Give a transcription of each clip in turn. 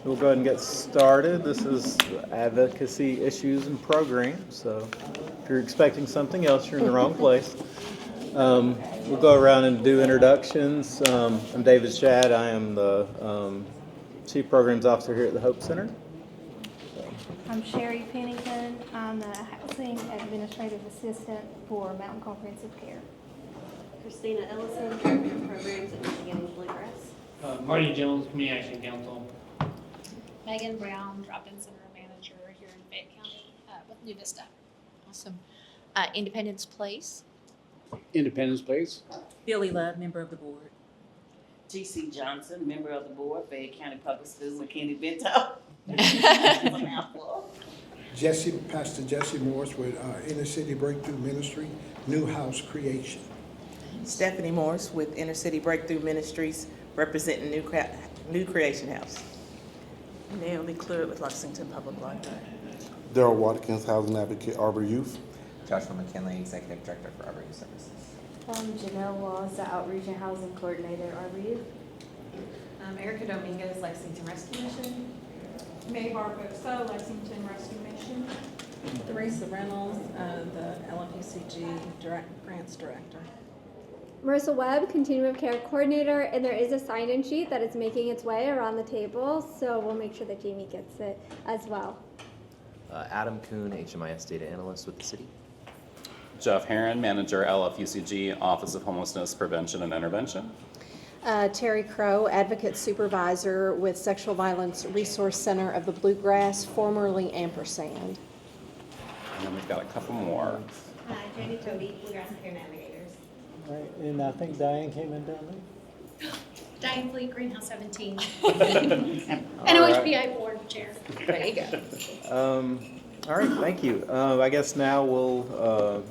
We'll go ahead and get started. This is Advocacy Issues and Programs, so if you're expecting something else, you're in the wrong place. We'll go around and do introductions. I'm David Shad. I am the Chief Programs Officer here at the Hope Center. I'm Sherry Pennington. I'm the Housing Administrative Assistant for Mountain Comprehensive Care. Christina Ellison, Director of Programs at Michigan Bluegrass. Marty Jones, Community Action Council. Megan Brown, Drop-In Center Manager here in Fayette County with New Vista. Awesome. Independence Place. Independence Place. Billy Love, member of the board. T.C. Johnson, member of the board, Fayette County Public Schools, McKinney-Vento. Pastor Jesse Morris with Inner City Breakthrough Ministry, New House Creation. Stephanie Morris with Inner City Breakthrough Ministries, representing New Creation House. Naomi Clue with Lexington Public Library. Daryl Watkins, Housing Advocate, Arbor Youth. Joshua McKinley, Executive Director for Arbor Youth Services. Janelle Laws, the Outreach and Housing Coordinator, Arbor Youth. Erica Dominguez, Lexington Rescue Mission. May Barbosa, Lexington Rescue Mission. Teresa Reynolds, the LMPCG Grants Director. Marissa Webb, Continuum of Care Coordinator, and there is a sign-in sheet that is making its way around the table, so we'll make sure that Jamie gets it as well. Adam Kuhn, HMIS Data Analyst with the city. Jeff Herron, Manager, LFUCG, Office of Homelessness Prevention and Intervention. Terry Crow, Advocate Supervisor with Sexual Violence Resource Center of the Bluegrass, formerly Ampersand. And then we've got a couple more. Jenny Toby, Bluegrass Care Navigators. All right, and I think Diane came in down there. Diane Fleet, Greenhouse 17. And OHPI Board Chair. There you go. All right, thank you. I guess now we'll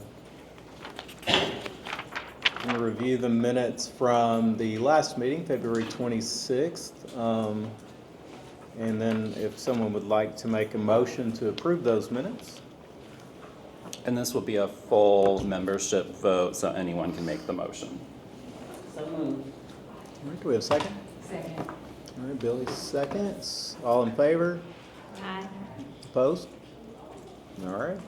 review the minutes from the last meeting, February 26th. And then if someone would like to make a motion to approve those minutes. And this will be a full membership vote, so anyone can make the motion. So moved. All right, do we have a second? Second. All right, Billy seconds. All in favor? Aye. Opposed? All right.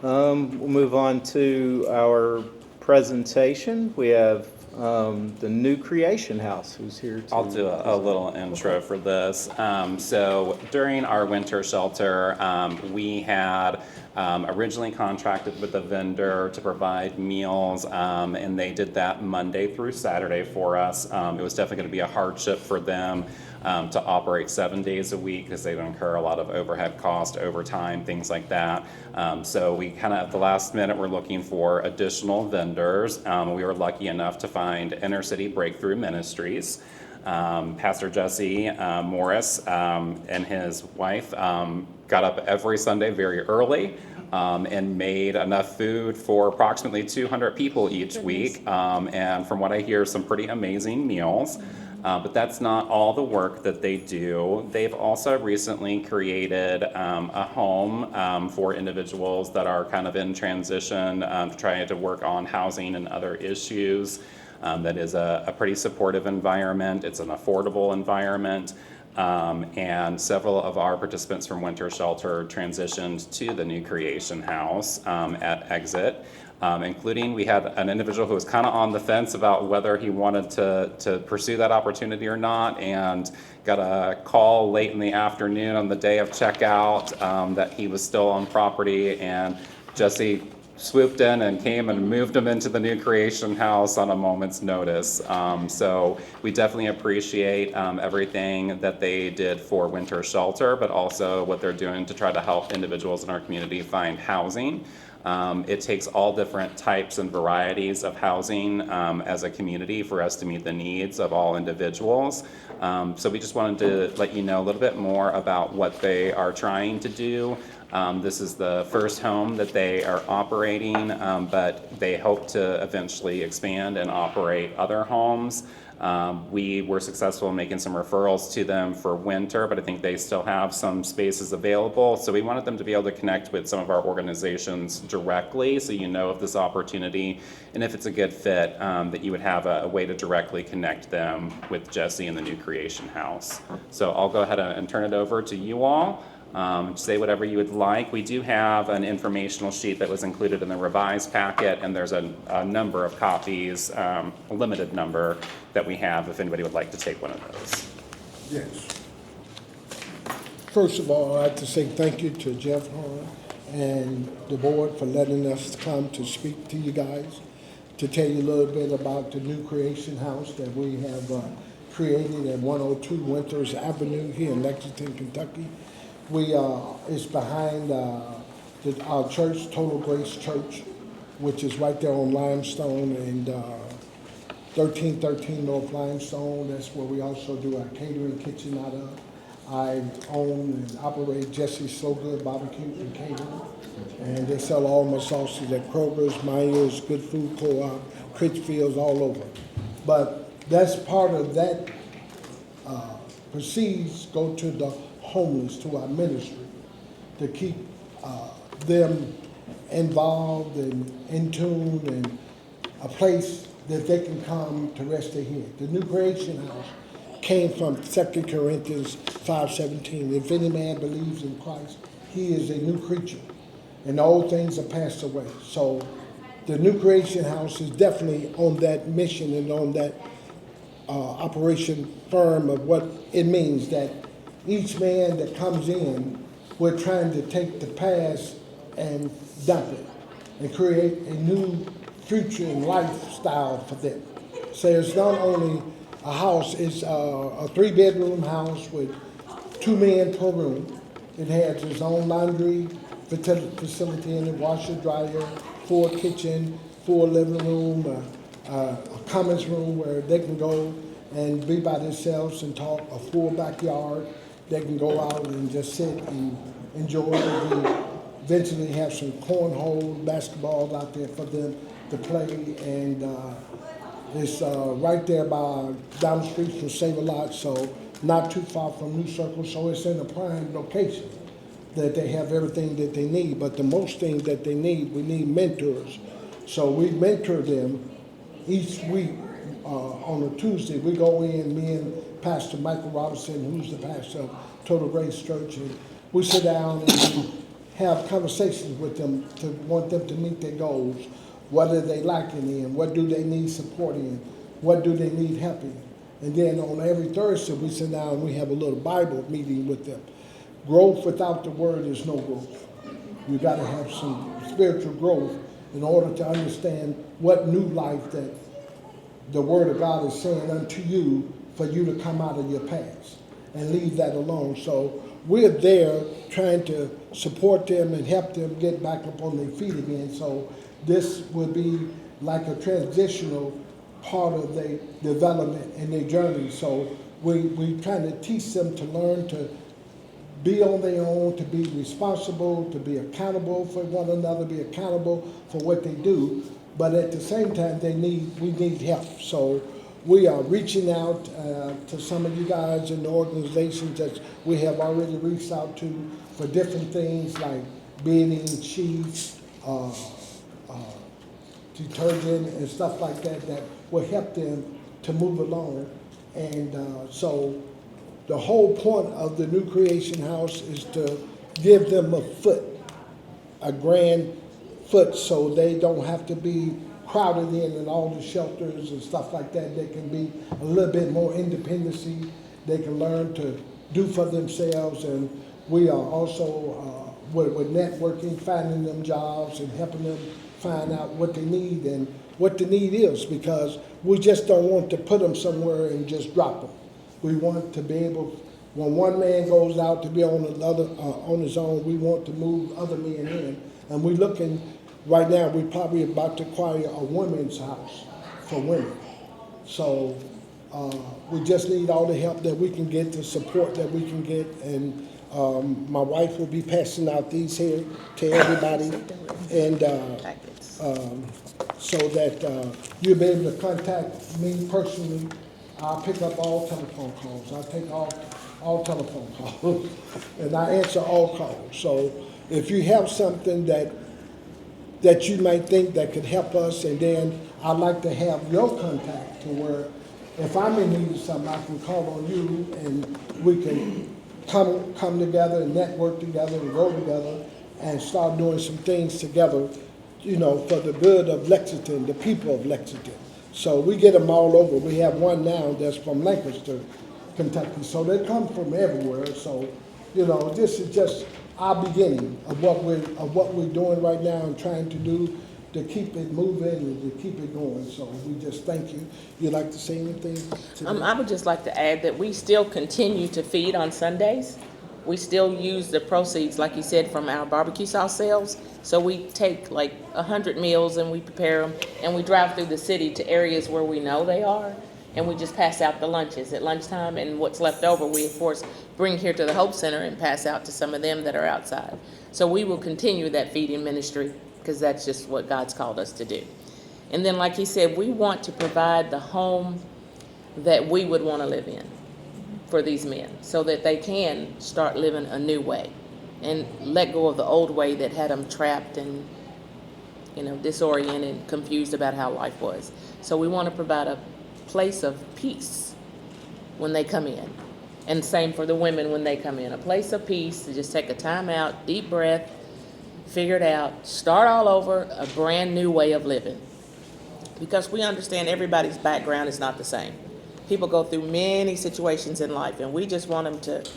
We'll move on to our presentation. We have the New Creation House, who's here to... I'll do a little intro for this. So during our winter shelter, we had originally contracted with a vendor to provide meals, and they did that Monday through Saturday for us. It was definitely going to be a hardship for them to operate 7 days a week because they would incur a lot of overhead cost, overtime, things like that. So we kind of at the last minute were looking for additional vendors. We were lucky enough to find Inner City Breakthrough Ministries. Pastor Jesse Morris and his wife got up every Sunday very early and made enough food for approximately 200 people each week. And from what I hear, some pretty amazing meals. But that's not all the work that they do. They've also recently created a home for individuals that are kind of in transition, trying to work on housing and other issues. That is a pretty supportive environment. It's an affordable environment. And several of our participants from Winter Shelter transitioned to the New Creation House at Exit. Including we had an individual who was kind of on the fence about whether he wanted to pursue that opportunity or not, and got a call late in the afternoon on the day of checkout that he was still on property, and Jesse swooped in and came and moved him into the New Creation House on a moment's notice. So we definitely appreciate everything that they did for Winter Shelter, but also what they're doing to try to help individuals in our community find housing. It takes all different types and varieties of housing as a community for us to meet the needs of all individuals. So we just wanted to let you know a little bit more about what they are trying to do. This is the first home that they are operating, but they hope to eventually expand and operate other homes. We were successful in making some referrals to them for winter, but I think they still have some spaces available. So we wanted them to be able to connect with some of our organizations directly, so you know of this opportunity, and if it's a good fit, that you would have a way to directly connect them with Jesse and the New Creation House. So I'll go ahead and turn it over to you all. Say whatever you would like. We do have an informational sheet that was included in the revised packet, and there's a number of copies, a limited number, that we have if anybody would like to take one of those. Yes. First of all, I'd like to say thank you to Jeff Horn and the board for letting us come to speak to you guys, to tell you a little bit about the New Creation House that we have created at 102 Winters Avenue here in Lexington, Kentucky. It's behind our church, Total Grace Church, which is right there on Limestone and 1313 North Limestone. That's where we also do our catering kitchen out of. I own and operate Jesse's So Good Barbecue and Catering. And they sell all my sauces at Kroger's, Myers, Good Food Co-op, Critchfield's, all over. But that's part of that. Proceeds go to the homeless, to our ministry, to keep them involved and in tune and a place that they can come to rest their head. The New Creation House came from 2 Corinthians 5:17. If any man believes in Christ, he is a new creature, and old things are passed away. So the New Creation House is definitely on that mission and on that operation firm of what it means that each man that comes in, we're trying to take the past and dump it and create a new future and lifestyle for them. So it's not only a house, it's a 3-bedroom house with 2 men per room. It has its own laundry facility in it, washer, dryer, full kitchen, full living room, a commons room where they can go and be by themselves and talk, a full backyard. They can go out and just sit and enjoy it. We eventually have some cornhole basketballs out there for them to play, and it's right there down the street from Save-A-Lot, so not too far from New Circle, so it's in a prime location that they have everything that they need. But the most thing that they need, we need mentors. So we mentor them each week. On a Tuesday, we go in, me and Pastor Michael Robinson, who's the pastor of Total Grace Church, and we sit down and have conversations with them to want them to meet their goals. What are they lacking in? What do they need support in? What do they need help in? And then on every Thursday, we sit down and we have a little Bible meeting with them. Growth without the word is no growth. You got to have some spiritual growth in order to understand what new life that the Word of God is saying unto you for you to come out of your past and leave that alone. So we're there trying to support them and help them get back up on their feet again. So this will be like a transitional part of their development and their journey. So we trying to teach them to learn to be on their own, to be responsible, to be accountable for one another, be accountable for what they do. But at the same time, we need help. So we are reaching out to some of you guys in the organizations that we have already reached out to for different things like bedding, sheets, detergent, and stuff like that that will help them to move along. And so the whole point of the New Creation House is to give them a grand foot, so they don't have to be crowded in all the shelters and stuff like that. They can be a little bit more independency. They can learn to do for themselves, and we are also with networking, finding them jobs and helping them find out what they need and what the need is, because we just don't want to put them somewhere and just drop them. We want to be able, when one man goes out to be on his own, we want to move other men in. And we're looking, right now, we're probably about to acquire a women's house for women. So we just need all the help that we can get, the support that we can get. And my wife will be passing out these here to everybody. And so that you'll be able to contact me personally I pick up all telephone calls. I take all telephone calls, and I answer all calls. So if you have something that you might think that could help us, and then I'd like to have your contact to where if I'm in need of something, I can call on you and we can come together and network together and go together and start doing some things together, you know, for the good of Lexington, the people of Lexington. So we get them all over. We have one now that's from Lancaster, Kentucky. So they come from everywhere. So, you know, this is just our beginning of what we're doing right now and trying to do to keep it moving and to keep it going. So we just thank you. You'd like to say anything? I would just like to add that we still continue to feed on Sundays. We still use the proceeds, like you said, from our barbecue sauce sales. So we take like 100 meals and we prepare them and we drive through the city to areas where we know they are. And we just pass out the lunches at lunchtime, and what's left over we of course bring here to the Hope Center and pass out to some of them that are outside. So we will continue that feeding ministry because that's just what God's called us to do. And then like he said, we want to provide the home that we would want to live in for these men so that they can start living a new way and let go of the old way that had them trapped and, you know, disoriented, confused about how life was. So we want to provide a place of peace when they come in. And same for the women when they come in. A place of peace to just take a time out, deep breath, figure it out, start all over, a brand new way of living. Because we understand everybody's background is not the same. People go through many situations in life, and we just want them to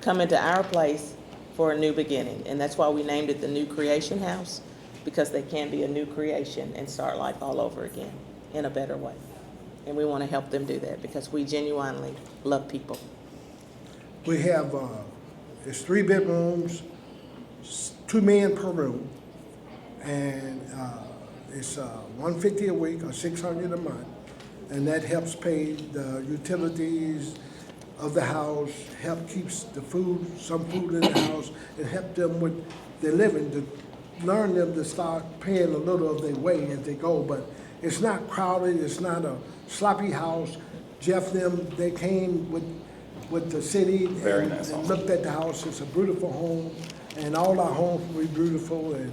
come into our place for a new beginning. And that's why we named it the New Creation House, because they can be a new creation and start life all over again in a better way. And we want to help them do that because we genuinely love people. We have, it's 3 bedrooms, 2 men per room, and it's $150 a week or $600 a month, and that helps pay the utilities of the house, help keeps the food, some food in the house, and help them with their living, to learn them to start paying a little of their way as they go. But it's not crowded, it's not a sloppy house. Jeff them, they came with the city and looked at the house. It's a beautiful home, and all our homes will be beautiful, and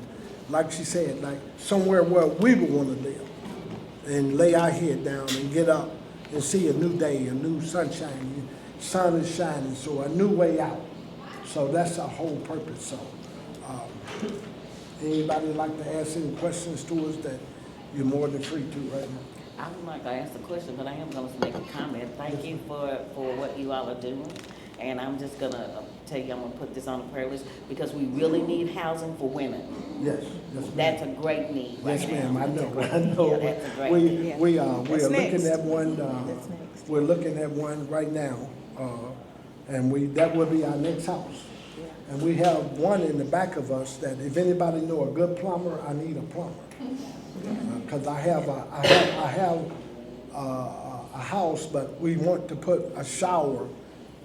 like she said, like somewhere where we would want to live and lay our head down and get up and see a new day, a new sunshine. Sun is shining, so a new way out. So that's our whole purpose. So anybody like to ask any questions to us that you're more than free to right now? I would like to ask a question, but I am going to make a comment. Thank you for what you all are doing. And I'm just going to tell you, I'm going to put this on the prayer list because we really need housing for women. Yes, yes, that's a great need right yes, now. ma'am, I know. Yeah, that's a great need. We are looking at one, we're looking at one right now, and that will be our next house. And we have one in the back of us that if anybody know a good plumber, I need a plumber. Because I have a house, but we want to put a shower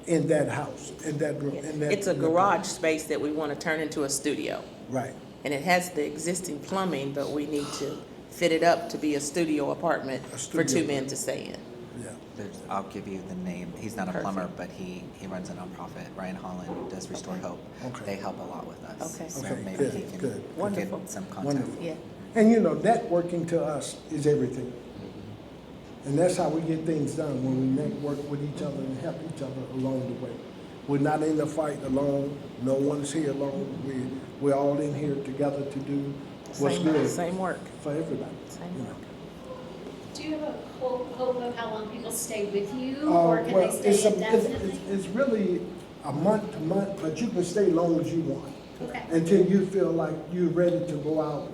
in that house, in that room. It's a garage space that we want to turn into a studio. Right. And it has the existing plumbing, but we need to fit it up to be a studio apartment for 2 men to stay in. Yeah. I'll give you the name. He's not a plumber, but he runs a nonprofit. Ryan Holland does Restore Hope. Okay. They help a lot with us. Okay. So maybe he can get some contact. Wonderful. Yeah. And you know, networking to us is everything. And that's how we get things done, when we network with each other and help each other along the way. We're not in the fight alone. No one's here alone. We're all in here together to do what's good. Same work. For everybody. Same work. Do you have a hope of how long people stay with you, or can they stay indefinitely? It's really a month to month, but you can stay long as you want. Okay. Until you feel like you're ready to go out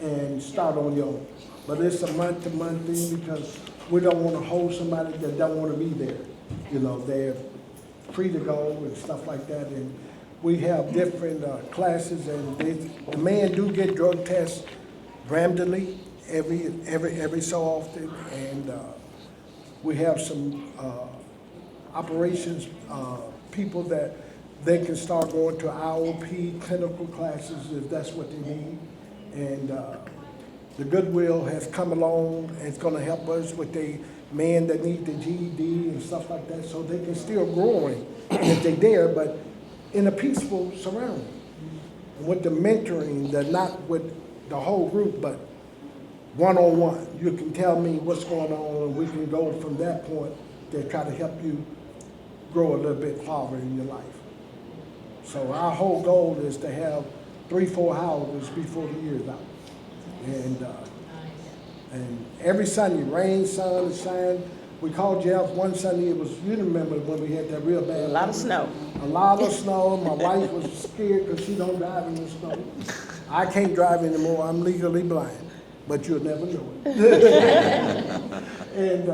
and start on your own. But it's a month to month thing because we don't want to hold somebody that don't want to be there. You know, they're free to go and stuff like that. And we have different classes, and the men do get drug tests randomly every so often, and we have some operations people that they can start going to IOP clinical classes if that's what they need. And the Goodwill has come along and it's going to help us with their men that need the GED and stuff like that, so they can still growing if they there, but in a peaceful surrounding. With the mentoring, not with the whole group, but one-on-one. You can tell me what's going on, and we can go from that point to try to help you grow a little bit farther in your life. So our whole goal is to have 3-4 houses before the year's out. And every Sunday, rain, sun, shine. We called Jeff one Sunday, you remember when we had that real bad. A lot of snow. A lot of snow. My wife was scared because she don't drive in the snow. I can't drive anymore, I'm legally blind, but you'll never know it. And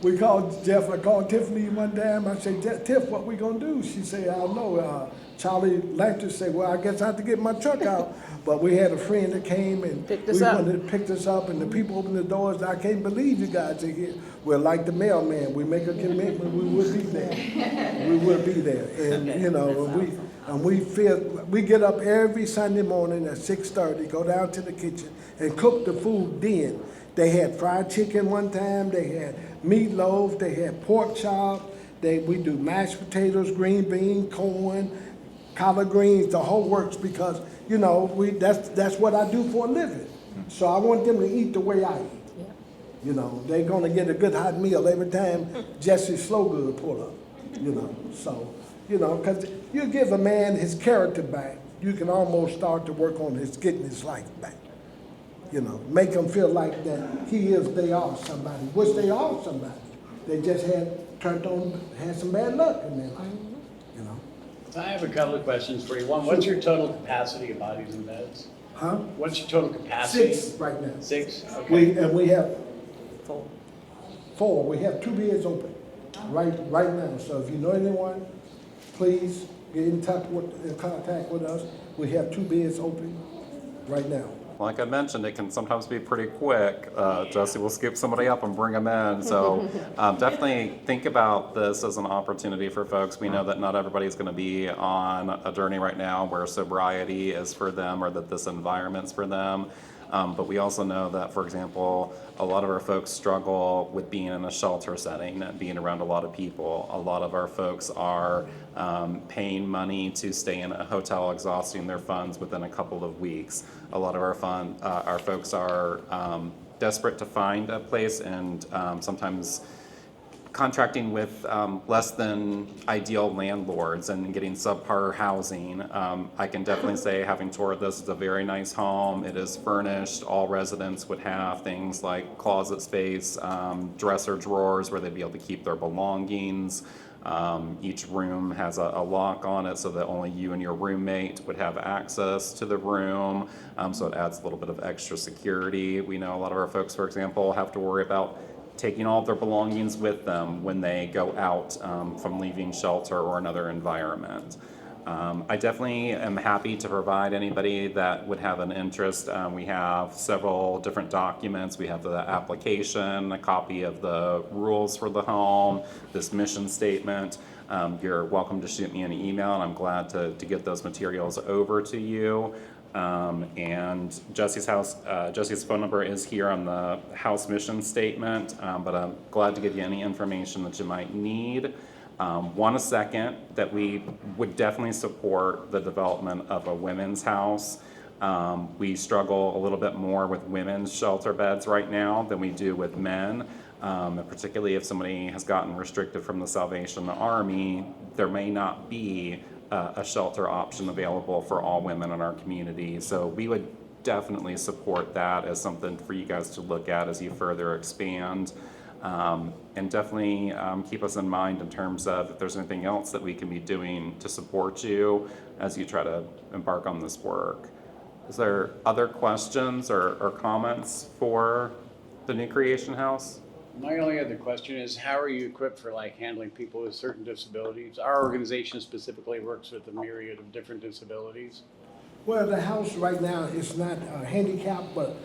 we called Jeff, I called Tiffany one time, I said, Tiff, what we gonna do? She said, I don't know. Charlie Lampton said, well, I guess I have to get my truck out. But we had a friend that came and picked us up, and the people opened the doors. I can't believe you guys are here. We're like the mailman. We make a commitment, we will be there. We will be there. And you know, we get up every Sunday morning at 6:30, go down to the kitchen and cook the food then. They had fried chicken one time, they had meatloaf, they had pork chop, we do mashed potatoes, green beans, corn, collard greens, the whole works, because you know that's what I do for a living. So I want them to eat the way I eat. Yeah. You know, they're gonna get a good hot meal every time Jesse Slowgood pull up. You know, so you know, because you give a man his character back, you can almost start to work on getting his life back. You know, make him feel like that they are somebody, which they are somebody. They just had some bad luck in their life. You know. I have a couple of questions for you. One, what's your total capacity of bodies and beds? Huh? What's your total capacity? 6 right now. 6? Okay. We have 4. We have 2 beds open right now. So if you know anyone, please get in contact with us. We have 2 beds open right now. Like I mentioned, it can sometimes be pretty quick. Jesse will scoop somebody up and bring them in. So definitely think about this as an opportunity for folks. We know that not everybody's going to be on a journey right now where sobriety is for them or that this environment's for them. But we also know that, for example, a lot of our folks struggle with being in a shelter setting, being around a lot of people. A lot of our folks are paying money to stay in a hotel, exhausting their funds within a couple of weeks. A lot of our folks are desperate to find a place, and sometimes contracting with less than ideal landlords and getting subpar housing. I can definitely say, having toured this, it's a very nice home. It is furnished. All residents would have things like closet space, dresser drawers where they'd be able to keep their belongings. Each room has a lock on it so that only you and your roommate would have access to the room. So it adds a little bit of extra security. We know a lot of our folks, for example, have to worry about taking all of their belongings with them when they go out from leaving shelter or another environment. I definitely am happy to provide anybody that would have an interest. We have several different documents. We have the application, a copy of the rules for the home, this mission statement. You're welcome to shoot me an email, and I'm glad to get those materials over to you. And Jesse's phone number is here on the house mission statement, but I'm glad to give you any information that you might need. A second, that we would definitely support the development of a women's house. We struggle a little bit more with women's shelter beds right now than we do with men. And particularly if somebody has gotten restricted from the Salvation Army, there may not be a shelter option available for all women in our community. So we would definitely support that as something for you guys to look at as you further expand. And definitely keep us in mind in terms of if there's anything else that we can be doing to support you as you try to embark on this work. Is there other questions or comments for the New Creation House? My only other question is, how are you equipped for handling people with certain disabilities? Our organization specifically works with a myriad of different disabilities. Well, the house right now is not handicapped, but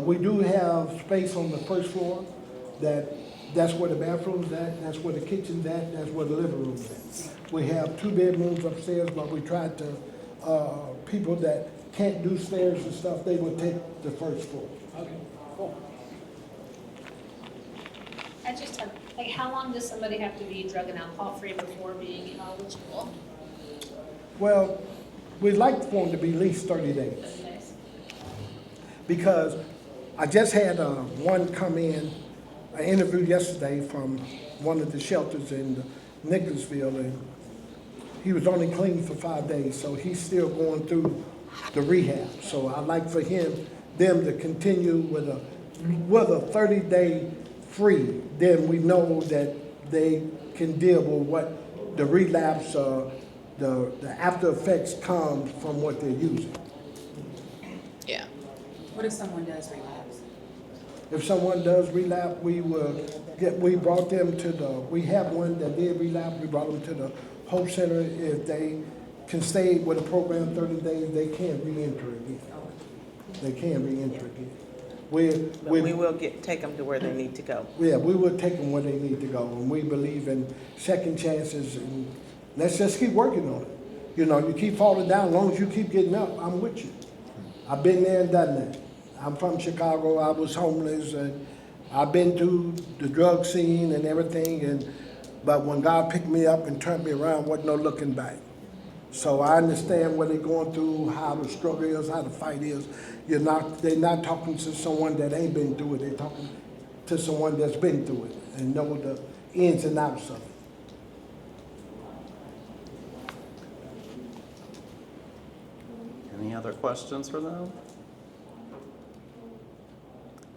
we do have space on the first floor. That's where the bathroom's at, that's where the kitchen's at, that's where the living room's at. We have 2 bedrooms upstairs, but we tried to, people that can't do stairs and stuff, they would take the first floor. Okay, cool. I I just have, like, how long does somebody have to be drug and alcohol free before being eligible? Well, we'd like for them to be at least 30 days. Because I just had one come in, an interview yesterday from one of the shelters in Nicholasville, and he was only clean for 5 days, so he's still going through the rehab. So I'd like for them to continue with a 30-day free. Then we know that they can deal with what the relapse, the after effects come from what they're using. Yeah. What if someone does relapse? If someone does relapse, we brought them to we have one that did relapse, we brought them to the Hope Center. If they can stay with the program 30 days, they can re-enter again. They can re-enter again. We will take them to where they need to go. Yeah, we will take them where they need to go, and we believe in second chances, and let's just keep working on it. You know, you keep falling down, as long as you keep getting up, I'm with you. I've been there and done that. I'm from Chicago, I was homeless, and I've been through the drug scene and everything, but when God picked me up and turned me around, wasn't no looking back. So I understand what they're going through, how the struggle is, how the fight is. They're not talking to someone that ain't been through it, they're talking to someone that's been through it and know the ins and outs of it. Any other questions for them?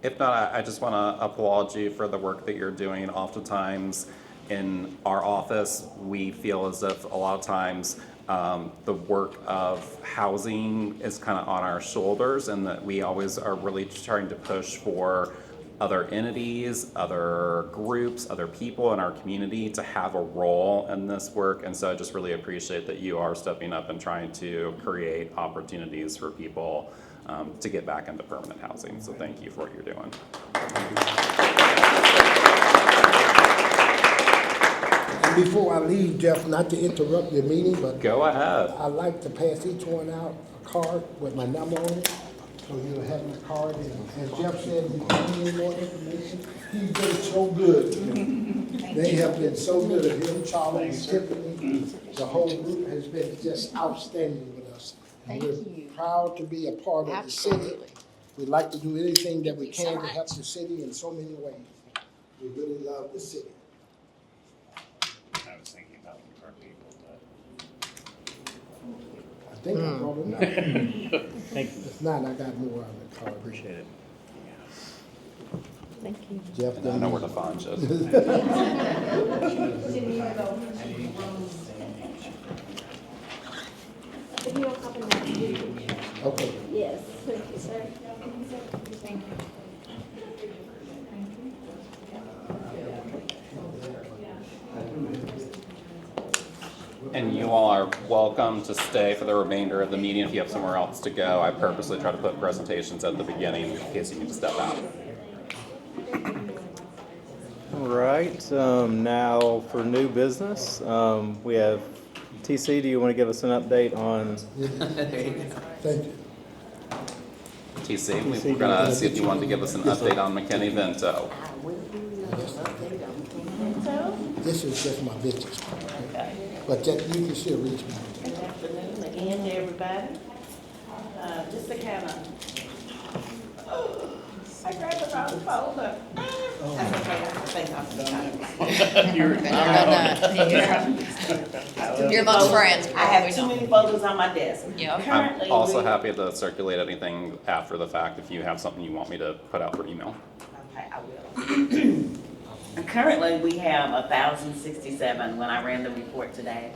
If not, I just want to applaud you for the work that you're doing. Oftentimes in our office, we feel as if a lot of times the work of housing is kind of on our shoulders, and that we always are really trying to push for other entities, other groups, other people in our community to have a role in this work. And so I just really appreciate that you are stepping up and trying to create opportunities for people to get back into permanent housing. So thank you for what you're doing. And before I leave, Jeff, not to interrupt your meeting, but go ahead. I'd like to pass each one out a card with my number on it. So you'll have my card, and as Jeff said, if you need more information, he's been so good. They have been so good. Him, Charlie, Tiffany, the whole group has been just outstanding with us. And we're proud to be a part of the city. We'd like to do anything that we can to help the city in so many ways. We really love the city. I was thinking about our people, but. I think I brought it up. Thank you. If not, I got more on the card. Appreciate it. Thank you. Jeff, I know where to find you. If you don't have a map, you can share. Okay. Yes, thank you, sir. Thank you. And you all are welcome to stay for the remainder of the meeting if you have somewhere else to go. I purposely try to put presentations at the beginning in case you need to step out. All right, now for new business, we have TC, do you want to give us an update on? Thank you. TC, we're going to see if you wanted to give us an update on McKinney-Vento. This is just my business card. But you can still reach me. Good afternoon again, everybody. Just to kind of, I grabbed the wrong folder. That's okay, I think You're amongst friends. I have too many folders on my desk. Yeah. Currently, I'm also happy to circulate anything after the fact if you have something you want me to put out for email. Okay, I will. Currently, we have 1,067, when I ran the report today,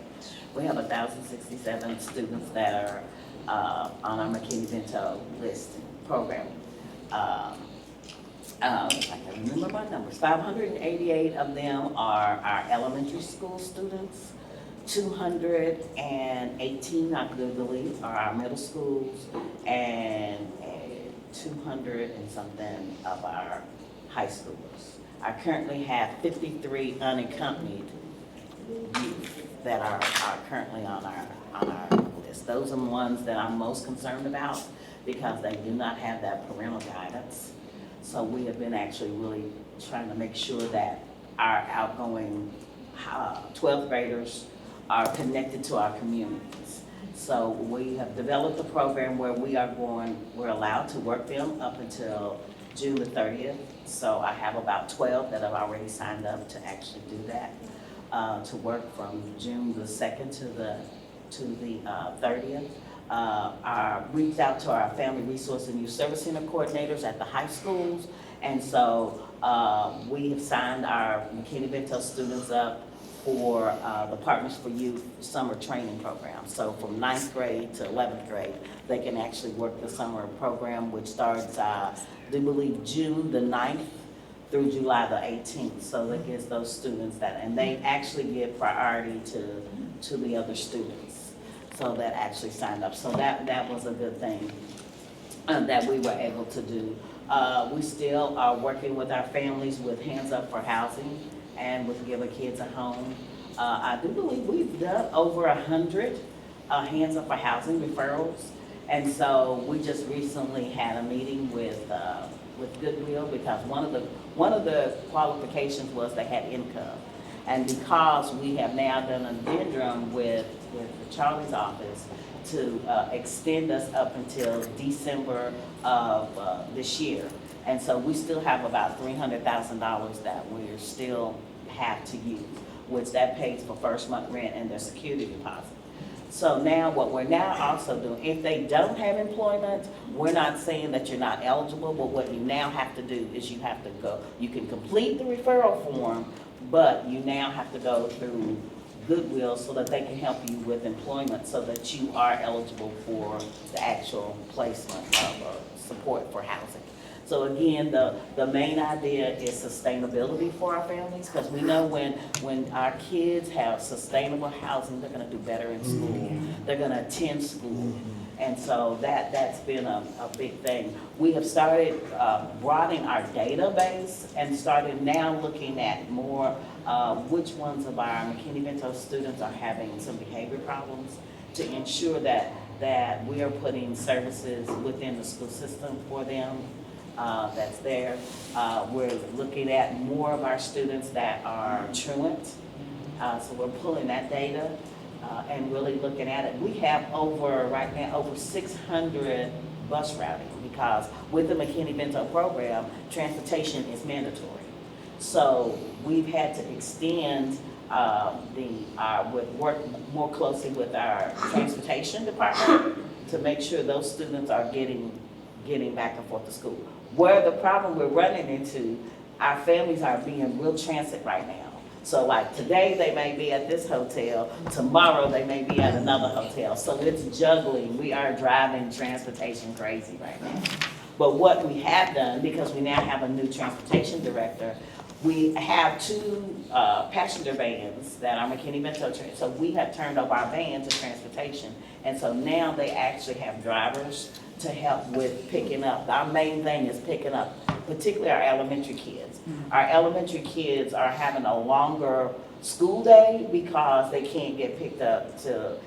we have 1,067 students that are on our McKinney-Vento list program. I can remember my numbers. 588 of them are our elementary school students. 218, I could believe, are our middle schools, and 200 and something of our high schoolers. I currently have 53 unaccompanied youth that are currently on our list. Those are the ones that I'm most concerned about because they do not have that parental guidance. So we have been actually really trying to make sure that our outgoing 12th graders are connected to our communities. So we have developed a program where we're allowed to work them up until June the 30th. So I have about 12 that have already signed up to actually do that, to work from June the 2nd to the 30th. I reached out to our Family Resource and Youth Service Center coordinators at the high schools. And so we have signed our McKinney-Vento students up for the Partners for Youth summer training program. So from 9th grade to 11th grade, they can actually work the summer program, which starts, I do believe, June the 9th through July the 18th. So that gives those students that, and they actually give priority to the other students. So that actually signed up. So that was a good thing that we were able to do. We still are working with our families with Hands Up for Housing and with Giving Kids a Home. I do believe we've done over 100 Hands Up for Housing referrals. And so we just recently had a meeting with Goodwill, because one of the qualifications was they had income. And because we have now done an addendum with Charlie's office to extend us up until December of this year. And so we still have about $300,000 that we still have to use, which that pays for first month rent and their security deposit. So now what we're now also doing, if they don't have employment, we're not saying that you're not eligible, but what you now have to do is you have to go, you can complete the referral form, but you now have to go through Goodwill so that they can help you with employment so that you are eligible for the actual placement of support for housing. So again, the main idea is sustainability for our families, because we know when our kids have sustainable housing, they're gonna do better in school. They're gonna attend school. And so that's been a big thing. We have started broadening our database and started now looking at more which ones of our McKinney-Vento students are having some behavior problems, to ensure that we are putting services within the school system for them. That's there. We're looking at more of our students that are truant. So we're pulling that data and really looking at it. We have right now over 600 bus routing, because with the McKinney-Vento program, transportation is mandatory. So we've had to extend work more closely with our transportation department to make sure those students are getting back and forth to school. Where the problem we're running into, our families are being real transit right now. So like today they may be at this hotel, tomorrow they may be at another hotel. So it's juggling. We are driving transportation crazy right now. But what we have done, because we now have a new transportation director, we have 2 passenger vans that are McKinney-Vento trained. So we have turned over our van to transportation. And so now they actually have drivers to help with picking up. Our main thing is picking up, particularly our elementary kids. Our elementary kids are having a longer school day because they can't get picked up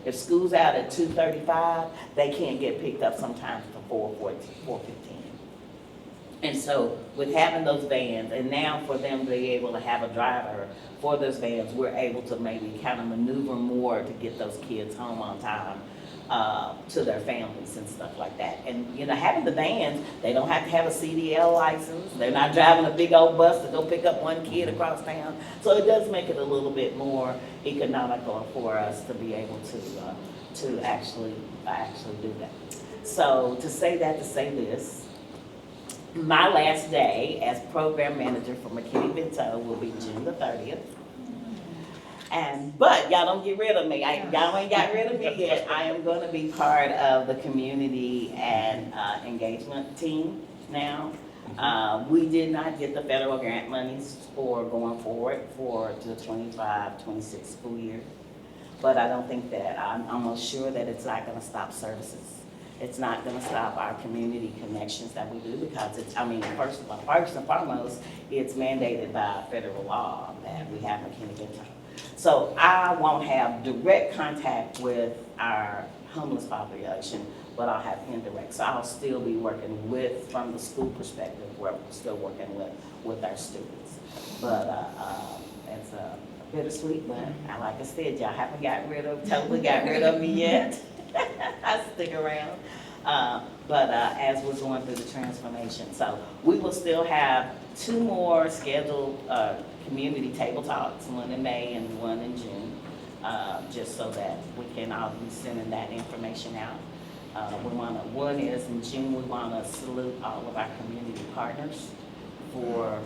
if school's out at 2:35, they can't get picked up sometimes for 4:15. And so with having those vans, and now for them to be able to have a driver for those vans, we're able to maybe kind of maneuver more to get those kids home on time to their families and stuff like that. And having the vans, they don't have to have a CDL license. They're not driving a big old bus to go pick up one kid across town. So it does make it a little bit more economical for us to be able to actually do that. So to say this, my last day as program manager for McKinney-Vento will be June the 30th. But y'all don't get rid of me. Y'all ain't got rid of me yet. I am going to be part of the community and engagement team now. We did not get the federal grant monies for going forward for the 25-26 school year. But I don't think that, I'm almost sure that it's not going to stop services. It's not going to stop our community connections that we do, because first and foremost, it's mandated by federal law that we have McKinney-Vento. So I won't have direct contact with our homeless population, but I'll have indirect. So I'll still be working from the school perspective, we're still working with our students. But it's bittersweet, but like I said, y'all haven't totally got rid of me yet. I stick around. But as we're going through the transformation. So we will still have 2 more scheduled community table talks, one in May and one in June, just so that we can all be sending that information out. One is in June, we want to salute all of our community partners for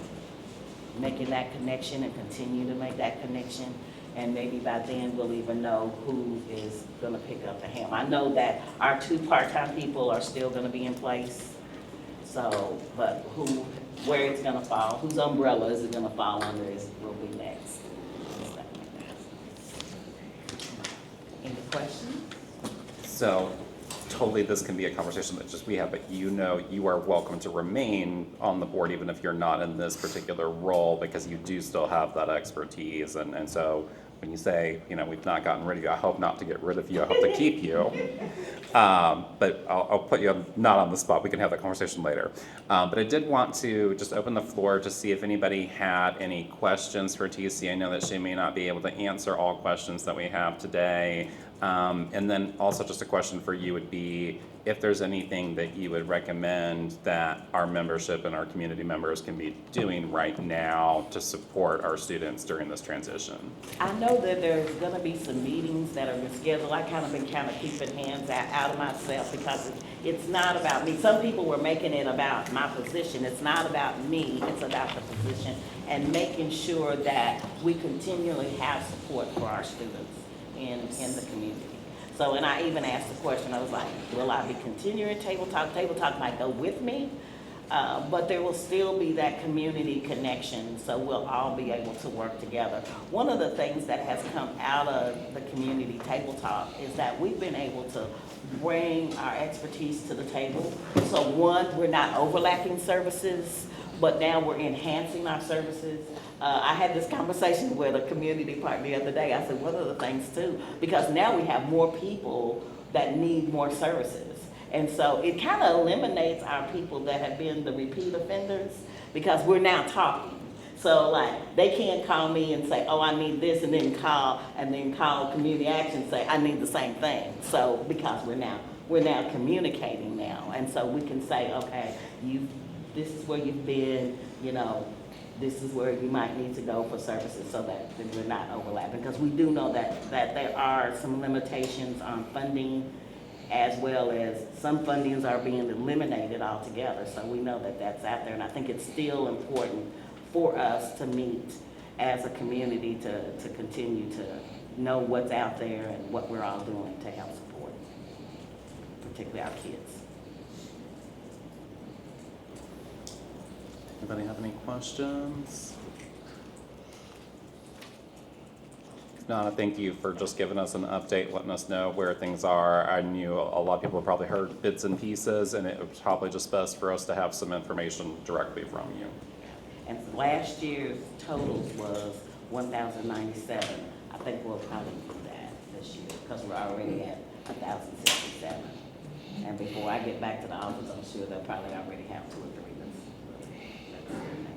making that connection and continue to make that connection. And maybe by then we'll even know who is gonna pick up the ham. I know that our 2 part-time people are still gonna be in place. So, but where it's gonna fall, whose umbrella is it gonna fall under will be next. Any questions? So totally this can be a conversation that just we have, but you are welcome to remain on the board even if you're not in this particular role because you do still have that expertise. And so when you say, we've not gotten rid of you, I hope not to get rid of you, I hope to keep you. But I'll put you not on the spot, we can have that conversation later. But I did want to just open the floor to see if anybody had any questions for TC. I know that she may not be able to answer all questions that we have today. And then also just a question for you would be if there's anything that you would recommend that our membership and our community members can be doing right now to support our students during this transition. I know that there's gonna be some meetings that are scheduled. I been keeping hands out of myself because it's not about me. Some people were making it about my position. It's not about me, it's about the position and making sure that we continually have support for our students in the community. So, and I even asked the question, I was like, will I be continuing Table Talk? Table Talk might go with me, but there will still be that community connection, so we'll all be able to work together. One of the things that has come out of the community Table Talk is that we've been able to bring our expertise to the table. So one, we're not overlapping services, but now we're enhancing our services. I had this conversation with a community partner the other day. I said, one of the things too, because now we have more people that need more services. And so it kind of eliminates our people that have been the repeat offenders because we're now talking. So like they can't call me and say, oh, I need this, and then call community action and say, I need the same thing. So because we're now communicating now. And so we can say, okay, this is where you've been, this is where you might need to go for services so that we're not overlapping. Because we do know that there are some limitations on funding as well as some fundings are being eliminated altogether. So we know that that's out there. And I think it's still important for us to meet as a community to continue to know what's out there and what we're all doing to help support, particularly our kids. Anybody have any questions? If not, I thank you for just giving us an update, letting us know where things are. I knew a lot of people probably heard bits and pieces, and it was probably just best for us to have some information directly from you. And last year's totals was 1,097. I think we'll probably do that this year because we're already at 1,067. And before I get back to the office, I'm sure they'll probably already have 2 or 3 that's in there.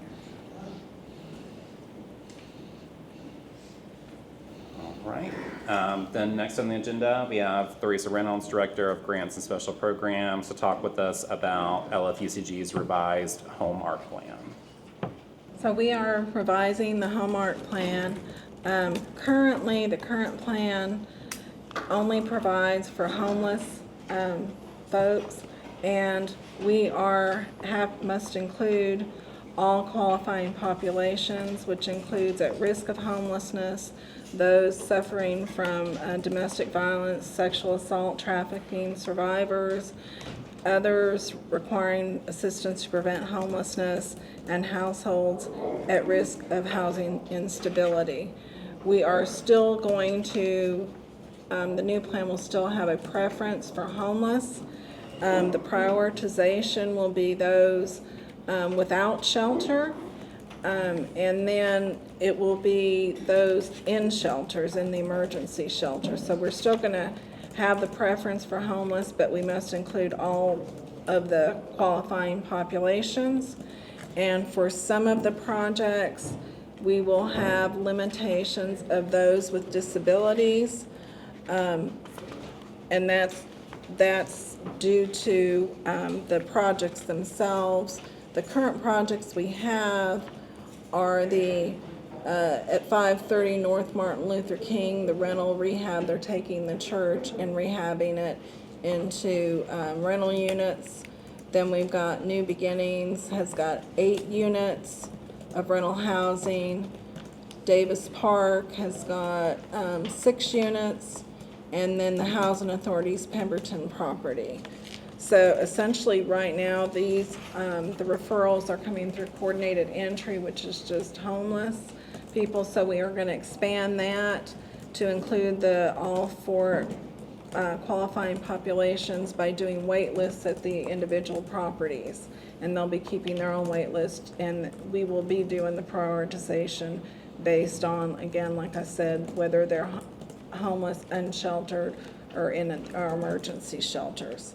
All right. Then next on the agenda, we have Theresa Reynolds, Director of Grants and Special Programs, to talk with us about LFUCG's revised home art plan. So we are revising the home art plan. Currently, the current plan only provides for homeless folks, and we must include all qualifying populations, which includes at risk of homelessness, those suffering from domestic violence, sexual assault, trafficking survivors, others requiring assistance to prevent homelessness, and households at risk of housing instability. We are still going to, the new plan will still have a preference for homeless. The prioritization will be those without shelter, and then it will be those in shelters, in the emergency shelters. So we're still going to have the preference for homeless, but we must include all of the qualifying populations. And for some of the projects, we will have limitations of those with disabilities. And that's due to the projects themselves. The current projects we have are the at 530 North Martin Luther King, the rental rehab. They're taking the church and rehabbing it into rental units. Then we've got New Beginnings has got 8 units of rental housing. Davis Park has got 6 units. And then the Housing Authority's Pemberton property. So essentially right now these, the referrals are coming through coordinated entry, which is just homeless people. So we are gonna expand that to include all 4 qualifying populations by doing wait lists at the individual properties. And they'll be keeping their own wait list, and we will be doing the prioritization based on, again, like I said, whether they're homeless, unsheltered, or in our emergency shelters.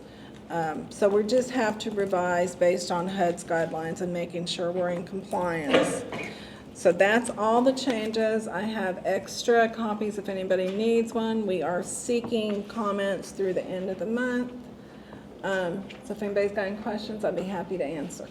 So we just have to revise based on HUD's guidelines and making sure we're in compliance. So that's all the changes. I have extra copies if anybody needs one. We are seeking comments through the end of the month. So if anybody's got any questions, I'd be happy to answer.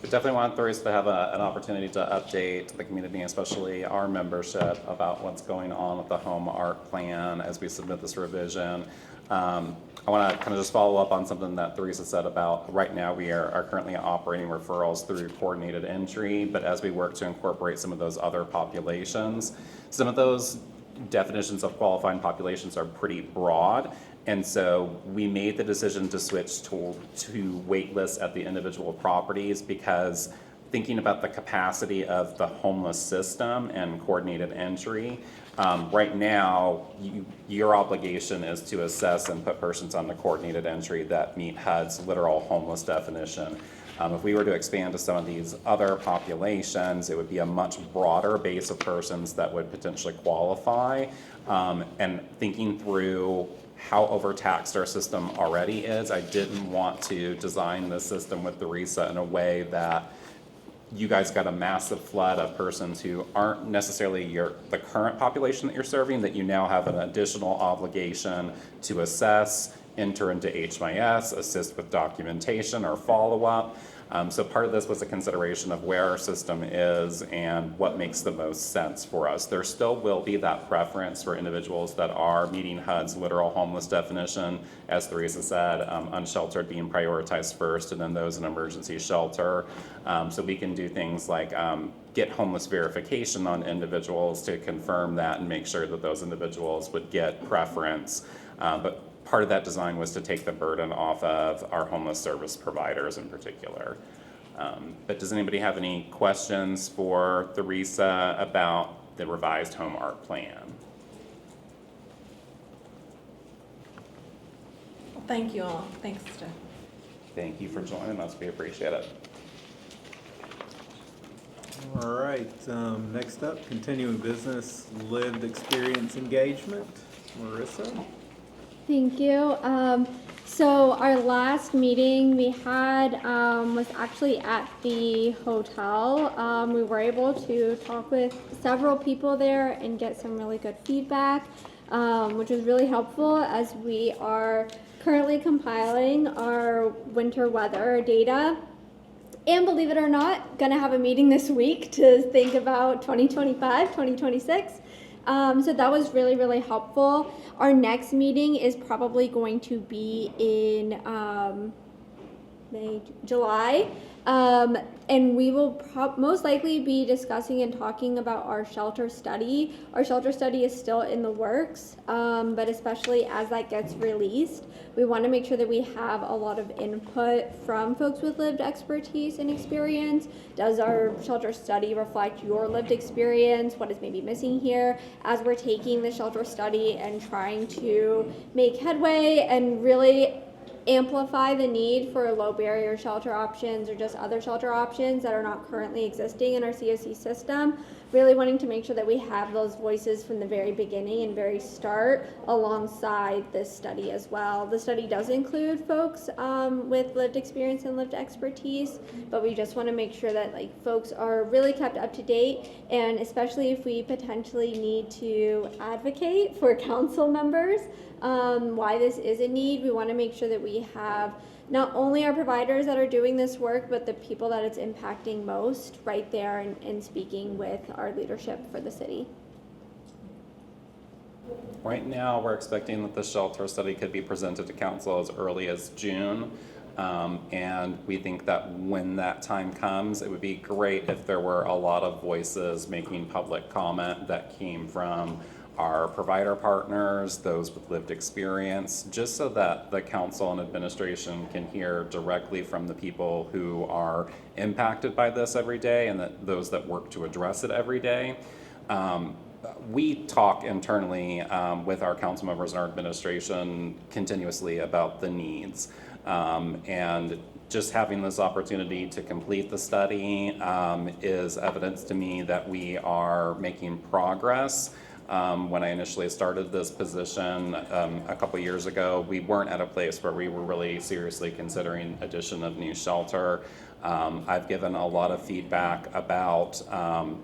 We definitely want Threes to have an opportunity to update the community, especially our membership, about what's going on with the home art plan as we submit this revision. I want to kind of just follow up on something that Theresa said about right now we are currently operating referrals through coordinated entry, but as we work to incorporate some of those other populations, some of those definitions of qualifying populations are pretty broad. And so we made the decision to switch to wait lists at the individual properties because thinking about the capacity of the homeless system and coordinated entry, right now your obligation is to assess and put persons on the coordinated entry that meet HUD's literal homeless definition. If we were to expand to some of these other populations, it would be a much broader base of persons that would potentially qualify. And thinking through how overtaxed our system already is, I didn't want to design the system with Theresa in a way that you guys got a massive flood of persons who aren't necessarily the current population that you're serving, that you now have an additional obligation to assess, enter into HMIS, assist with documentation or follow-up. So part of this was a consideration of where our system is and what makes the most sense for us. There still will be that preference for individuals that are meeting HUD's literal homeless definition, as Theresa said, unsheltered being prioritized first, and then those in emergency shelter. So we can do things like get homeless verification on individuals to confirm that and make sure that those individuals would get preference. But part of that design was to take the burden off of our homeless service providers in particular. But does anybody have any questions for Theresa about the revised home art plan? Thank you all. Thanks, Steph. Thank you for joining us. We appreciate it. All right, next up, continuing business, lived experience engagement. Marissa? Thank you. So our last meeting we had was actually at the hotel. We were able to talk with several people there and get some really good feedback, which was really helpful as we are currently compiling our winter weather data. And believe it or not, gonna have a meeting this week to think about 2025, 2026. So that was really, really helpful. Our next meeting is probably going to be in July. And we will most likely be discussing and talking about our shelter study. Our shelter study is still in the works, but especially as that gets released, we want to make sure that we have a lot of input from folks with lived expertise and experience. Does our shelter study reflect your lived experience? What is maybe missing here as we're taking the shelter study and trying to make headway and really amplify the need for low barrier shelter options or just other shelter options that are not currently existing in our COC system. really wanting to make sure that we have those voices from the very beginning and very start alongside this study as well. The study does include folks with lived experience and lived expertise, but we just want to make sure that like folks are really kept up to date, and especially if we potentially need to advocate for council members why this is a need, we want to make sure that we have not only our providers that are doing this work, but the people that it's impacting most right there and speaking with our leadership for the city. Right now, we're expecting that the shelter study could be presented to council as early as June. And we think that when that time comes, it would be great if there were a lot of voices making public comment that came from our provider partners, those with lived experience, just so that the council and administration can hear directly from the people who are impacted by this every day and that those that work to address it every day. We talk internally with our council members and our administration continuously about the needs. And just having this opportunity to complete the study is evidence to me that we are making progress. When I initially started this position a couple years ago, we weren't at a place where we were really seriously considering addition of new shelter. I've given a lot of feedback about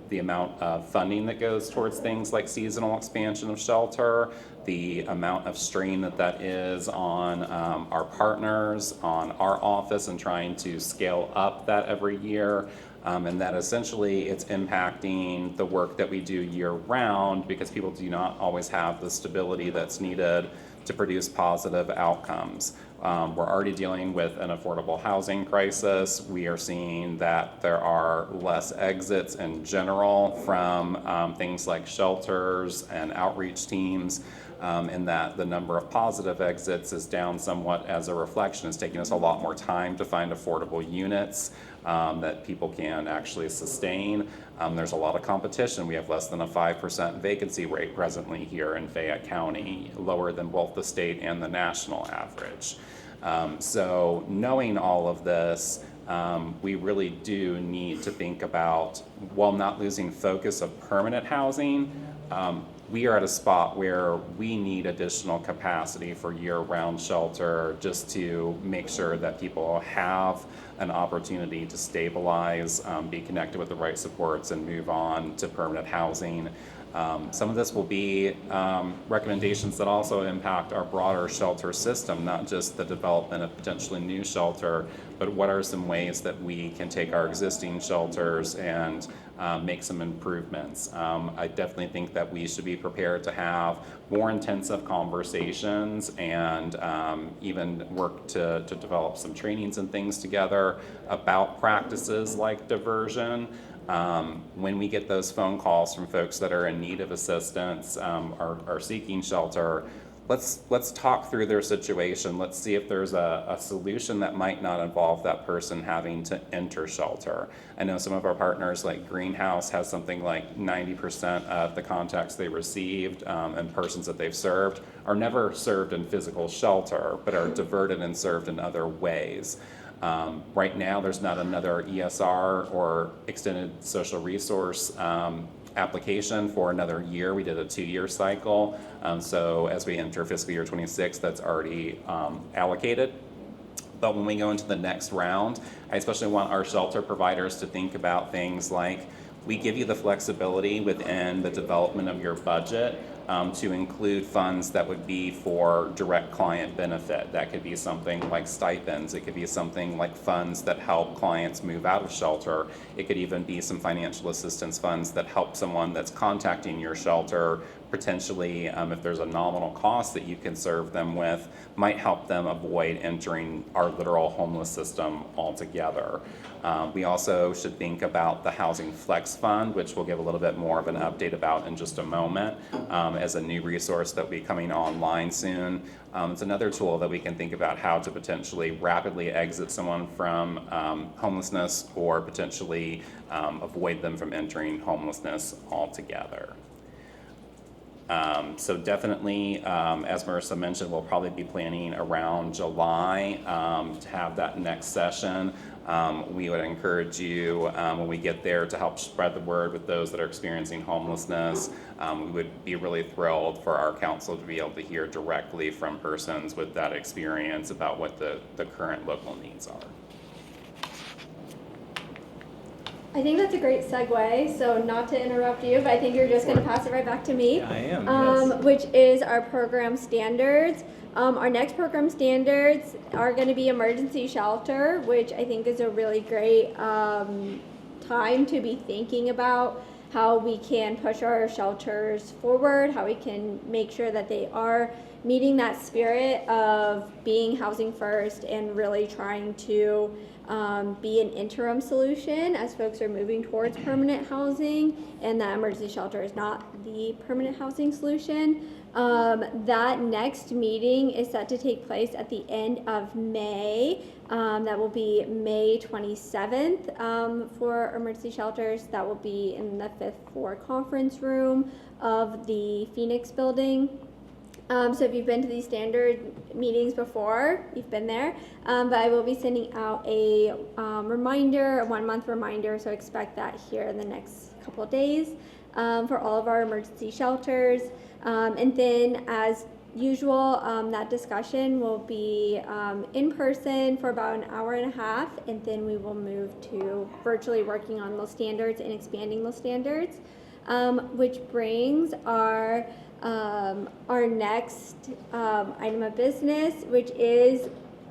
the amount of funding that goes towards things like seasonal expansion of shelter, the amount of strain that is on our partners, on our office, and trying to scale up that every year. And that essentially it's impacting the work that we do year round because people do not always have the stability that's needed to produce positive outcomes. We're already dealing with an affordable housing crisis. We are seeing that there are less exits in general from things like shelters and outreach teams, and that the number of positive exits is down somewhat as a reflection. It's taking us a lot more time to find affordable units that people can actually sustain. There's a lot of competition. We have less than a 5% vacancy rate presently here in Fayette County, lower than both the state and the national average. So knowing all of this, we really do need to think about, while not losing focus of permanent housing, we are at a spot where we need additional capacity for year-round shelter just to make sure that people have an opportunity to stabilize, be connected with the right supports, and move on to permanent housing. Some of this will be recommendations that also impact our broader shelter system, not just the development of potentially new shelter, but what are some ways that we can take our existing shelters and make some improvements. I definitely think that we should be prepared to have more intensive conversations and even work to develop some trainings and things together about practices like diversion. When we get those phone calls from folks that are in need of assistance, are seeking shelter, let's talk through their situation. Let's see if there's a solution that might not involve that person having to enter shelter. I know some of our partners like Greenhouse has something like 90% of the contacts they received and persons that they've served are never served in physical shelter, but are diverted and served in other ways. Right now, there's not another ESR or extended social resource application for another year. We did a 2-year cycle. So as we enter fiscal year 26, that's already allocated. But when we go into the next round, I especially want our shelter providers to think about things like, we give you the flexibility within the development of your budget to include funds that would be for direct client benefit. That could be something like stipends. It could be something like funds that help clients move out of shelter. It could even be some financial assistance funds that help someone that's contacting your shelter potentially, if there's a nominal cost that you can serve them with, might help them avoid entering our literal homeless system altogether. We also should think about the Housing Flex Fund, which we'll give a little bit more of an update about in just a moment, as a new resource that will be coming online soon. It's another tool that we can think about how to potentially rapidly exit someone from homelessness or potentially avoid them from entering homelessness altogether. So definitely, as Marissa mentioned, we'll probably be planning around July to have that next session. We would encourage you, when we get there, to help spread the word with those that are experiencing homelessness. We would be really thrilled for our council to be able to hear directly from persons with that experience about what the current local needs are. I think that's a great segue, so not to interrupt you, but I think you're just going to pass it right back to me. I am, yes. Which is our program standards. Our next program standards are going to be emergency shelter, which I think is a really great time to be thinking about how we can push our shelters forward, how we can make sure that they are meeting that spirit of being housing first and really trying to be an interim solution as folks are moving towards permanent housing, and that emergency shelter is not the permanent housing solution. That next meeting is set to take place at the end of May. That will be May 27th for emergency shelters. That will be in the 5th floor conference room of the Phoenix building. So if you've been to these standard meetings before, you've been there, but I will be sending out a reminder, a 1-month reminder, so expect that here in the next couple of days for all of our emergency shelters. And then as usual, that discussion will be in person for about an hour and a half, and then we will move to virtually working on those standards and expanding those standards, which brings our next item of business, which is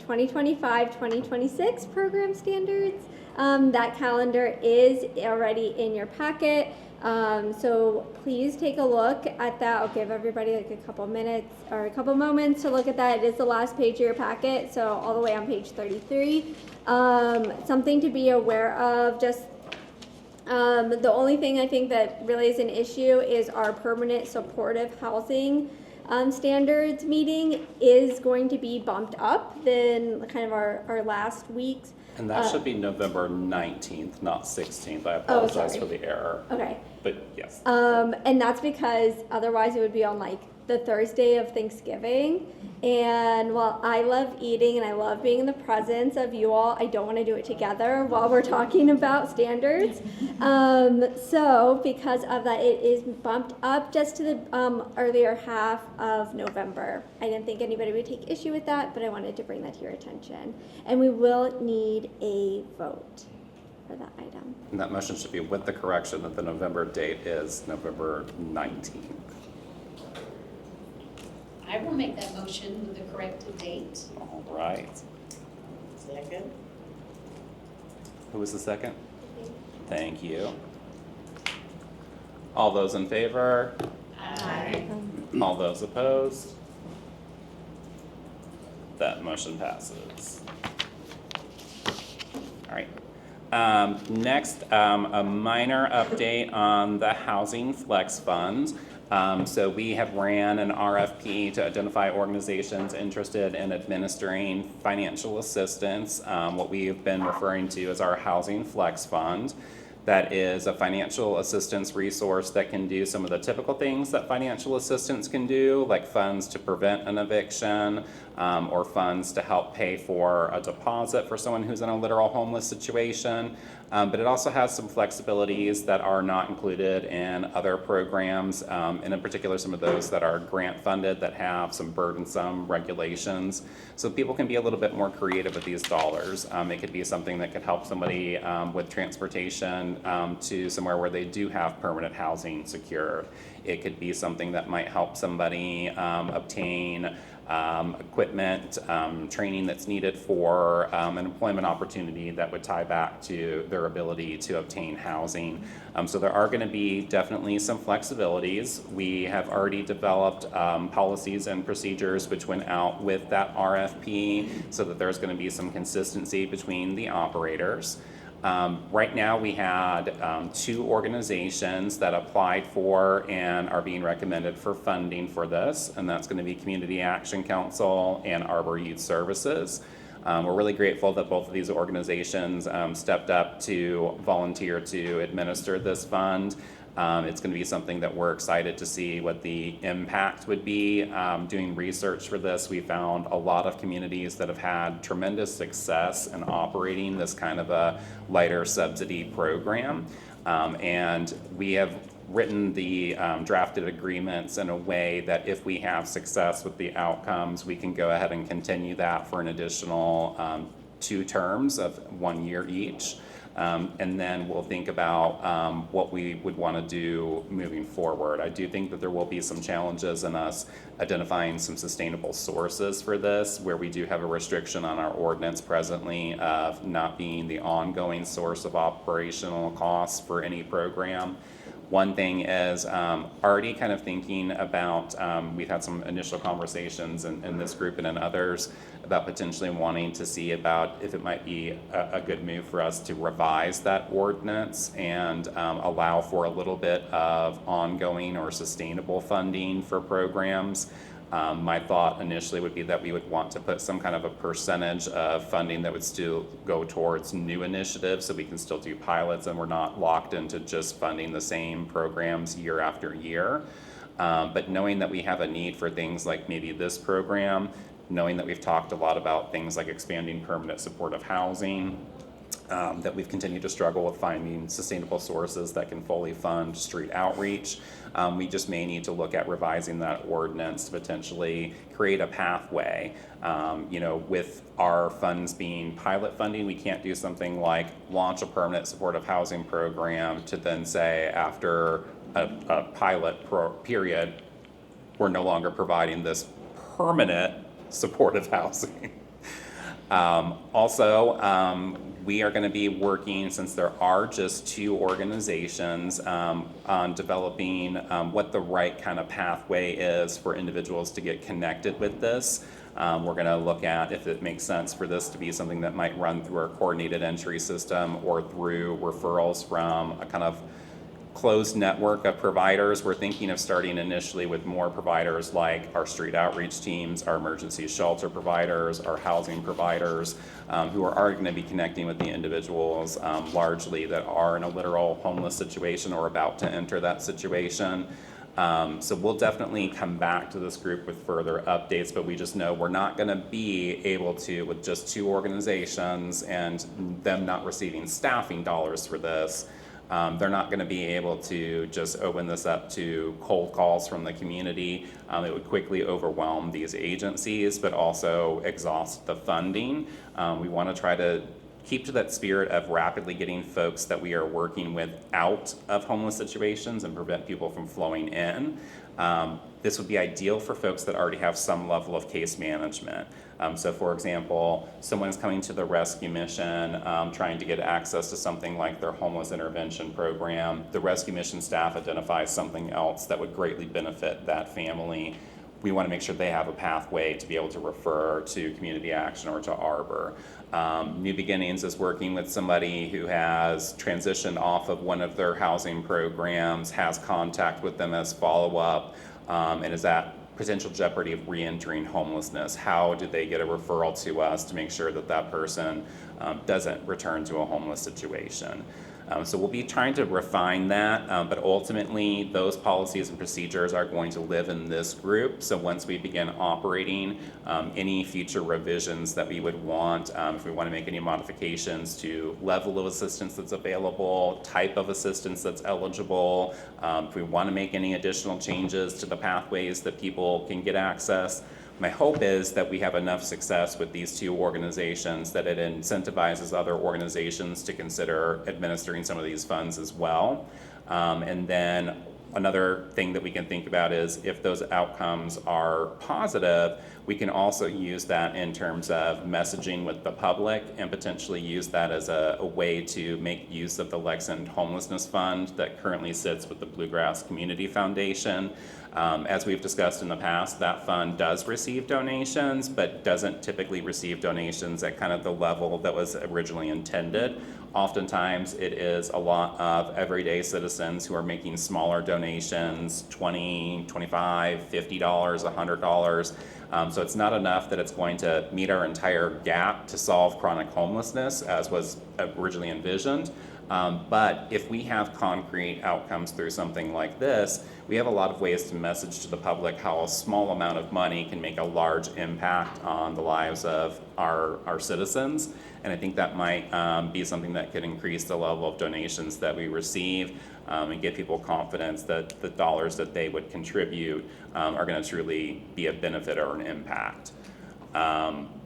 2025-2026 program standards. That calendar is already in your packet. So please take a look at that. I'll give everybody like a couple minutes or a couple moments to look at that. It is the last page of your packet, so all the way on page 33. Something to be aware of, just the only thing I think that really is an issue is our permanent supportive housing standards meeting is going to be bumped up than kind of our last week's. And that should be November 19th, not 16th. I apologize for the error. Okay. But yes. And that's because otherwise it would be on like the Thursday of Thanksgiving. And while I love eating and I love being in the presence of you all, I don't want to do it together while we're talking about standards. So because of that, it is bumped up just to the earlier half of November. I didn't think anybody would take issue with that, but I wanted to bring that to your attention. And we will need a vote for that item. And that motion should be with the correction that the November date is November 19th. I will make that motion with the corrected date. All right. Second. Who was the second? Thank you. All those in favor? Aye. All those opposed? That motion passes. All right. Next, a minor update on the Housing Flex Fund. So we have ran an RFP to identify organizations interested in administering financial assistance, what we have been referring to as our Housing Flex Fund. That is a financial assistance resource that can do some of the typical things that financial assistance can do, like funds to prevent an eviction, or funds to help pay for a deposit for someone who's in a literal homeless situation. But it also has some flexibilities that are not included in other programs, and in particular some of those that are grant funded that have some burdensome regulations. So people can be a little bit more creative with these dollars. It could be something that could help somebody with transportation to somewhere where they do have permanent housing secured. It could be something that might help somebody obtain equipment, training that's needed for an employment opportunity that would tie back to their ability to obtain housing. So there are going to be definitely some flexibilities. We have already developed policies and procedures which went out with that RFP so that there's going to be some consistency between the operators. Right now we had 2 organizations that applied for and are being recommended for funding for this, and that's going to be Community Action Council and Arbor Youth Services. We're really grateful that both of these organizations stepped up to volunteer to administer this fund. It's going to be something that we're excited to see what the impact would be. Doing research for this, we found a lot of communities that have had tremendous success in operating this kind of a lighter subsidy program. And we have written the drafted agreements in a way that if we have success with the outcomes, we can go ahead and continue that for an additional 2 terms of 1 year each. And then we'll think about what we would want to do moving forward. I do think that there will be some challenges in us identifying some sustainable sources for this, where we do have a restriction on our ordinance presently of not being the ongoing source of operational costs for any program. One thing is already kind of thinking about, we've had some initial conversations in this group and in others about potentially wanting to see about if it might be a good move for us to revise that ordinance and allow for a little bit of ongoing or sustainable funding for programs. My thought initially would be that we would want to put some kind of a percentage of funding that would still go towards new initiatives so we can still do pilots and we're not locked into just funding the same programs year after year. But knowing that we have a need for things like maybe this program, knowing that we've talked a lot about things like expanding permanent supportive housing, that we've continued to struggle with finding sustainable sources that can fully fund street outreach. We just may need to look at revising that ordinance to potentially create a pathway. With our funds being pilot funding, we can't do something like launch a permanent supportive housing program to then say after a pilot period, we're no longer providing this permanent supportive housing. We are going to be working, since there are just 2 organizations, on developing what the right kind of pathway is for individuals to get connected with this. We're going to look at if it makes sense for this to be something that might run through our coordinated entry system or through referrals from a kind of closed network of providers. We're thinking of starting initially with more providers like our street outreach teams, our emergency shelter providers, our housing providers, who are already going to be connecting with the individuals largely that are in a literal homeless situation or about to enter that situation. So we'll definitely come back to this group with further updates, but we just know we're not going to be able to, with just 2 organizations and them not receiving staffing dollars for this, they're not going to be able to just open this up to cold calls from the community. It would quickly overwhelm these agencies, but also exhaust the funding. We want to try to keep to that spirit of rapidly getting folks that we are working with out of homeless situations and prevent people from flowing in. This would be ideal for folks that already have some level of case management. So for example, someone's coming to the rescue mission trying to get access to something like their homeless intervention program. The rescue mission staff identifies something else that would greatly benefit that family. We want to make sure they have a pathway to be able to refer to Community Action or to Arbor. New Beginnings is working with somebody who has transitioned off of one of their housing programs, has contact with them as follow-up, and is at potential jeopardy of re-entering homelessness. How do they get a referral to us to make sure that that person doesn't return to a homeless situation? So we'll be trying to refine that, but ultimately those policies and procedures are going to live in this group. So once we begin operating, any future revisions that we would want, if we want to make any modifications to level of assistance that's available, type of assistance that's eligible, if we want to make any additional changes to the pathways that people can get access, my hope is that we have enough success with these 2 organizations that it incentivizes other organizations to consider administering some of these funds as well. And then another thing that we can think about is if those outcomes are positive, we can also use that in terms of messaging with the public and potentially use that as a way to make use of the Lexington Homelessness Fund that currently sits with the Bluegrass Community Foundation. As we've discussed in the past, that fund does receive donations, but doesn't typically receive donations at kind of the level that was originally intended. Oftentimes, it is a lot of everyday citizens who are making smaller donations, $20, $25, $50, $100. So it's not enough that it's going to meet our entire gap to solve chronic homelessness, as was originally envisioned. But if we have concrete outcomes through something like this, we have a lot of ways to message to the public how a small amount of money can make a large impact on the lives of our citizens. And I think that might be something that could increase the level of donations that we receive and give people confidence that the dollars that they would contribute are going to truly be a benefit or an impact.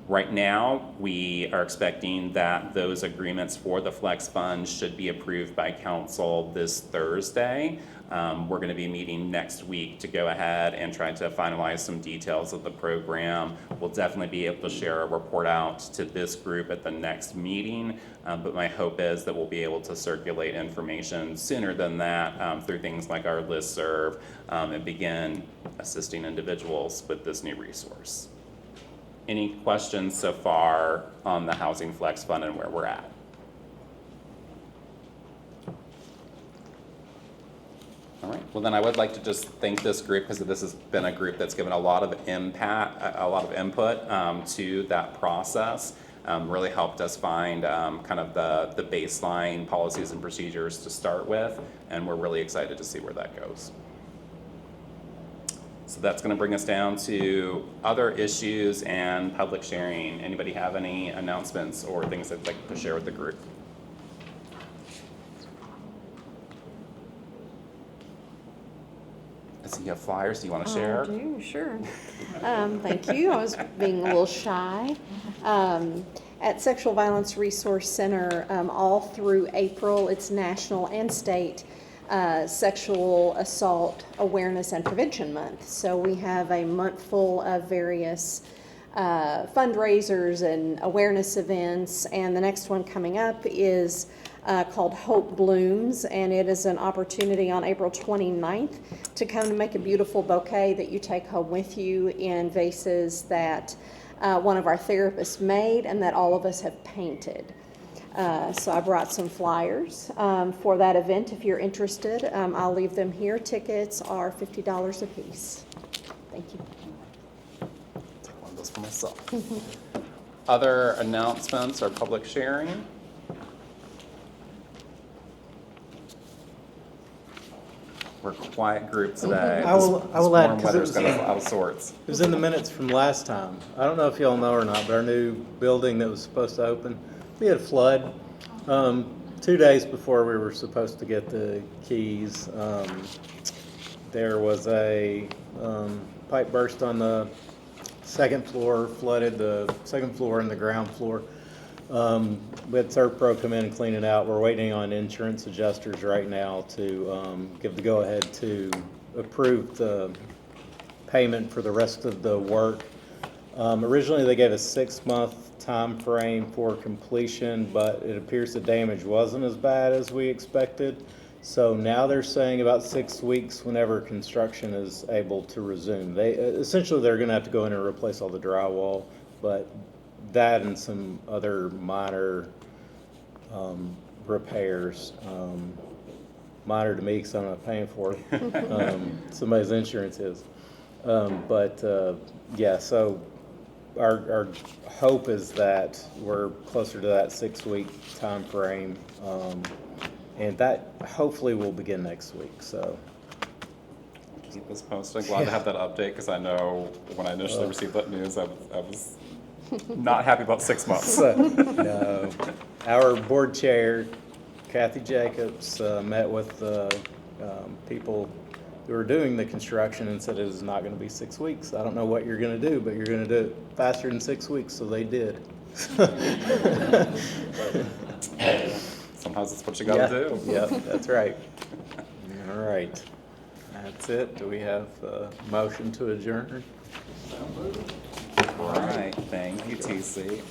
Right now, we are expecting that those agreements for the Flex Fund should be approved by council this Thursday. We're going to be meeting next week to go ahead and try to finalize some details of the program. We'll definitely be able to share a report out to this group at the next meeting, but my hope is that we'll be able to circulate information sooner than that through things like our listserv and begin assisting individuals with this new resource. Any questions so far on the Housing Flex Fund and where we're at? All right, well then I would like to just thank this group because this has been a group that's given a lot of impact, a lot of input to that process. Really helped us find kind of the baseline policies and procedures to start with, and we're really excited to see where that goes. So that's going to bring us down to other issues and public sharing. Anybody have any announcements or things they'd like to share with the group? I see you have flyers. Do you want to share? I do, sure. Thank you. I was being a little shy. At Sexual Violence Resource Center, all through April, it's national and state Sexual Assault Awareness and Prevention Month. So we have a month full of various fundraisers and awareness events, and the next one coming up is called Hope Blooms, and it is an opportunity on April 29th to come and make a beautiful bouquet that you take home with you in vases that one of our therapists made and that all of us have painted. So I brought some flyers for that event. If you're interested, I'll leave them here. Tickets are $50 a piece. Thank you. Take one of those for myself. Other announcements or public sharing? We're a quiet group today. I will add, because weather's got us out of sorts. It was in the minutes from last time. I don't know if y'all know or not, but our new building that was supposed to open, we had a flood 2 days before we were supposed to get the keys. There was a pipe burst on the second floor, flooded the second floor and the ground floor. We had Servpro come in and clean it out. We're waiting on insurance adjusters right now to give the go-ahead to approve the payment for the rest of the work. Originally, they gave a 6-month time frame for completion, but it appears the damage wasn't as bad as we expected. So now they're saying about 6 weeks whenever construction is able to resume. Essentially, they're going to have to go in and replace all the drywall, but that and some other minor repairs. Minor to me because I'm not paying for it. Somebody's insurance is. Yeah, so our hope is that we're closer to that 6-week time frame, and that hopefully will begin next week. So Keep us posted. Glad to have that update because I know when I initially received that news, I was not happy about 6 months. No, our board chair, Kathy Jacobs, met with the people who were doing the construction and said it was not going to be 6 weeks. I don't know what you're going to do, but you're going to do it faster than 6 weeks, so they did. Sometimes it's what you got to do. Yeah, that's right. All right. That's it. Do we have a motion to adjourn? All right. Thank you, TC.